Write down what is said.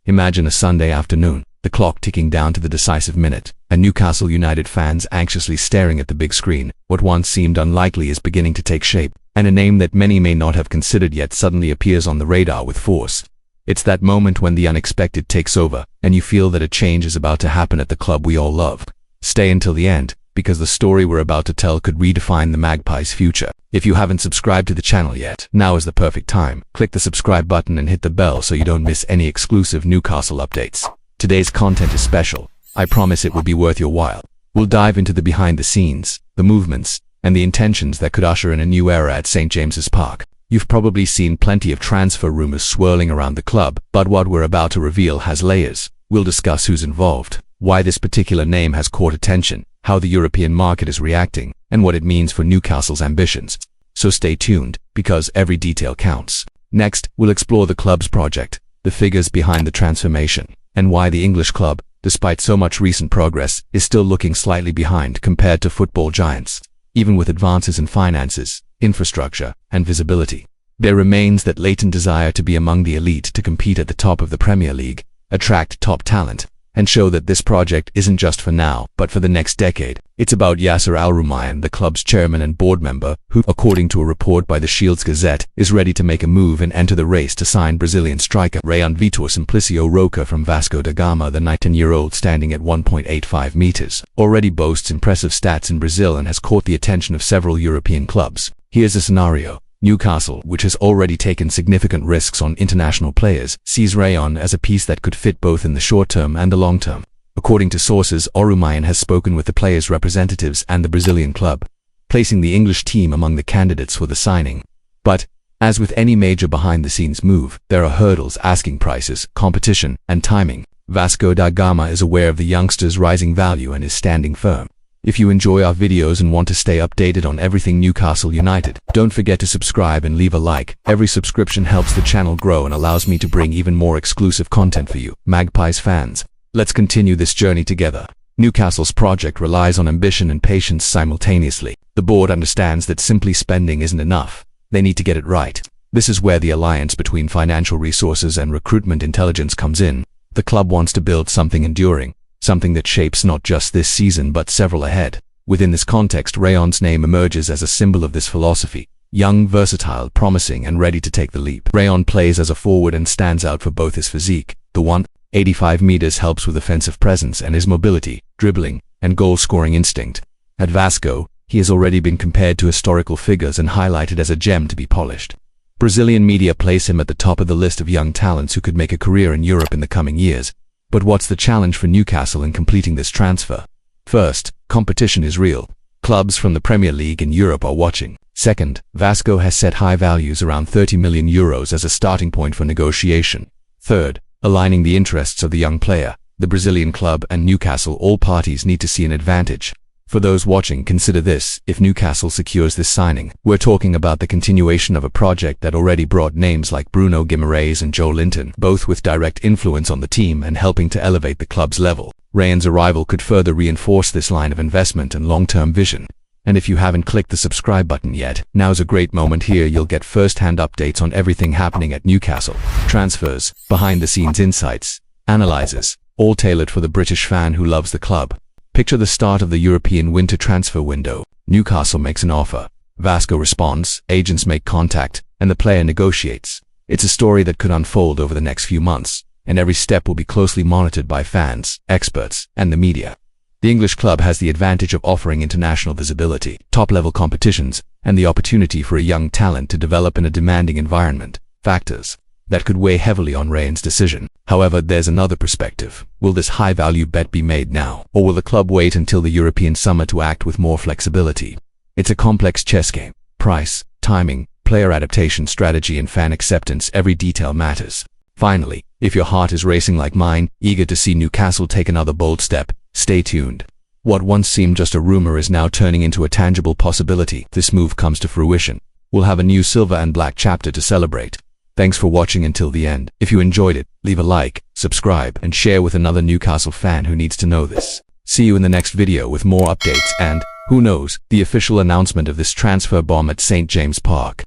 Imagine a Sunday afternoon, the clock ticking down to the decisive minute, and Newcastle United fans anxiously staring at the big screen. What once seemed unlikely is beginning to take shape, and a name that many may not have considered yet suddenly appears on the radar with force. It's that moment when the unexpected takes over, and you feel that a change is about to happen at the club we all love. Stay until the end, because the story we're about to tell could redefine the Magpies' future. If you haven't subscribed to the channel yet, now is the perfect time. Click the subscribe button and hit the bell so you don't miss any exclusive Newcastle updates. Today's content is special. I promise it will be worth your while. We'll dive into the behind the scenes, the movements, and the intentions that could usher in a new era at St. James's Park. You've probably seen plenty of transfer rumors swirling around the club, but what we're about to reveal has layers. We'll discuss who's involved, why this particular name has caught attention, how the European market is reacting, and what it means for Newcastle's ambitions. So stay tuned, because every detail counts. Next, we'll explore the club's project, the figures behind the transformation, and why the English club, despite so much recent progress, is still looking slightly behind compared to football giants. Even with advances in finances, infrastructure, and visibility, there remains that latent desire to be among the elite, to compete at the top of the Premier League, attract top talent, and show that this project isn't just for now, but for the next decade. It's about Yasir Al-Rumayyan, the club's chairman and board member, who, according to a report by the Shields Gazette, is ready to make a move and enter the race to sign Brazilian striker Rayon Vitor Simplicio Roca from Vasco da Gama. The 19-year-old, standing at 1.85 meters, already boasts impressive stats in Brazil and has caught the attention of several European clubs. Here's a scenario. Newcastle, which has already taken significant risks on international players, sees Rayon as a piece that could fit both in the short term and the long term. According to sources, Al-Rumayyan has spoken with the players' representatives and the Brazilian club, placing the English team among the candidates for the signing. But, as with any major behind-the-scenes move, there are hurdles: asking prices, competition, and timing. Vasco da Gama is aware of the youngster's rising value and is standing firm. If you enjoy our videos and want to stay updated on everything Newcastle United, don't forget to subscribe and leave a like. Every subscription helps the channel grow and allows me to bring even more exclusive content for you, Magpies fans. Let's continue this journey together. Newcastle's project relies on ambition and patience simultaneously. The board understands that simply spending isn't enough. They need to get it right. This is where the alliance between financial resources and recruitment intelligence comes in. The club wants to build something enduring, something that shapes not just this season but several ahead. Within this context, Rayon's name emerges as a symbol of this philosophy. Young, versatile, promising, and ready to take the leap, Rayon plays as a forward and stands out for both his physique. The 1.85 meters helps with offensive presence and his mobility, dribbling, and goal-scoring instinct. At Vasco, he has already been compared to historical figures and highlighted as a gem to be polished. Brazilian media place him at the top of the list of young talents who could make a career in Europe in the coming years. But what's the challenge for Newcastle in completing this transfer? First, competition is real. Clubs from the Premier League in Europe are watching. Second, Vasco has set high values around 30 million euros as a starting point for negotiation. Third, aligning the interests of the young player, the Brazilian club, and Newcastle, all parties need to see an advantage. For those watching, consider this: if Newcastle secures this signing, we're talking about the continuation of a project that already brought names like Bruno Guimaraes and Joe Linton, both with direct influence on the team and helping to elevate the club's level. Rayon's arrival could further reinforce this line of investment and long-term vision. And if you haven't clicked the subscribe button yet, now's a great moment. Here you'll get first-hand updates on everything happening at Newcastle. Transfers, behind-the-scenes insights, analyses, all tailored for the British fan who loves the club. Picture the start of the European winter transfer window. Newcastle makes an offer. Vasco responds, agents make contact, and the player negotiates. It's a story that could unfold over the next few months, and every step will be closely monitored by fans, experts, and the media. The English club has the advantage of offering international visibility, top-level competitions, and the opportunity for a young talent to develop in a demanding environment. Factors that could weigh heavily on Rayon's decision. However, there's another perspective. Will this high-value bet be made now, or will the club wait until the European summer to act with more flexibility? It's a complex chess game. Price, timing, player adaptation strategy, and fan acceptance, every detail matters. Finally, if your heart is racing like mine, eager to see Newcastle take another bold step, stay tuned. What once seemed just a rumor is now turning into a tangible possibility. This move comes to fruition. We'll have a new silver and black chapter to celebrate. Thanks for watching until the end. If you enjoyed it, leave a like, subscribe, and share with another Newcastle fan who needs to know this. See you in the next video with more updates and, who knows, the official announcement of this transfer bomb at St. James Park.